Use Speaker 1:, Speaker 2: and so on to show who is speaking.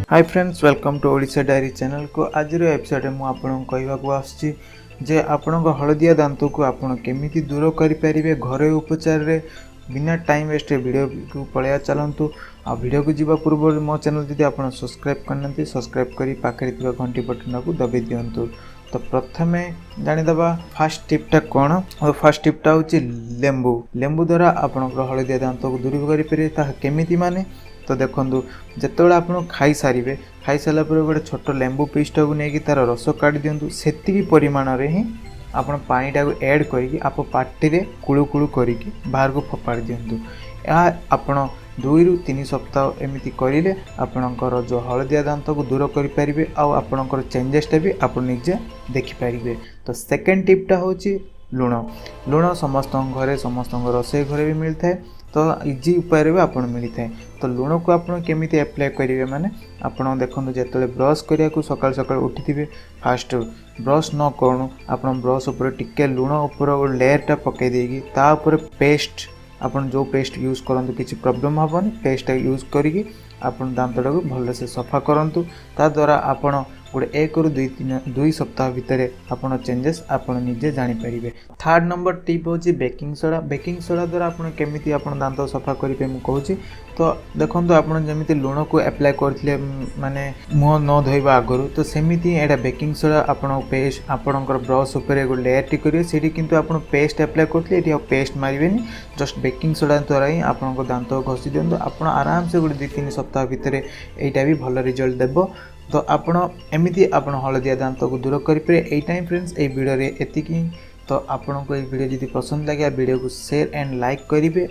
Speaker 1: Hi friends, welcome to Odisha diary channel को। आज episode में आपको कहवाक आसछि जे आपण हलदिया दांत को आपण केमिति दूर करें घरोई उपचार रे बिना टाइम वेस्ट वीडियो को पलैया चलतु। आ वीडियो को जीवा पूर्व मो चैनल जदि आप सब्सक्राइब करना सब्सक्राइब कर पाखे घंटी बटन को दबे दिंतु। तो प्रथम जानीदबा फास्ट टिप्टा कौन। और फास्ट टिप्टा हूँ लेंबू द्वारा आपण हलदिया दांत को दूर करें माने। तो देखो जिते आप खाई सारे खाई सारा गोटे छोट लेंबू पीसटा को लेकिन तार रस काढ़ी दिंतु। से परिमाण ही आप पानीटा को ऐड करके आप पार्टी कुलू कुलू करके बाहर को फोपाड़ी दिंतु। यह आपण 2 ରୁ 3 सप्ताह एमती करें आपणकर जो हलदिया दांत को दूर करें आपणकर चेंजेसटा भी आप निजे देखिपारे। तो सेकेंड टिप्टा हूँ लुण समस्त घरे समस्त रोषे घरे भी मिलता है। तो इजी उपाय भी आप मिलता है। तो लुण को आप केमी एप्लाय करेंगे माने आपड़ देखो जो ब्रश करने को सकाल सकाल उठी थे फास्ट ब्रश न करूँ आप ब्रश उपर टिके लुण उपर लेयरटा पकई देगी तापर पेस्ट आप जो पेस्ट यूज करूँ किसी प्रॉब्लम हेनी। पेस्ट यूज करी आप दांतटा को भलसे सफा करूँ। ताद्वारा आपड़ गोटे 1 ରୁ 2 सप्ताह भितर आपन चेंजेस आप निजे जानीपारे। थर्ड नंबर टिप हूँ बेकिंग सोडा। बेकिंग सोडा द्वारा आपन केमिति आपन दांत सफा करेंगे मुझे कहूँ। तो देखो आपन जमी लुण को एप्लाय करते माने मुह न धोवा आगु तो सेमती एटा बेकिंग सोडा आपन पेस्ट आपणकर ब्रश उपर गोटे लेयर टी करेंगे से कितु आप पेस्ट एप्लाय करते पेस्ट मारे जस्ट बेकिंग सोडा द्वारा ही आपन दांत घसी दिखाँ। आप आराम से गोटे 2-3 सप्ताह भितर यहाँ भी भल रिजल्ट देव। तो आपण एमती आप हलदिया दांत को दूर करें। यही टाइम फ्रेंड्स ये वीडियो एतिकी। तो आपन को ये वीडियो जब पसंद लगे वीडियो को शेयर एंड लाइक करेंगे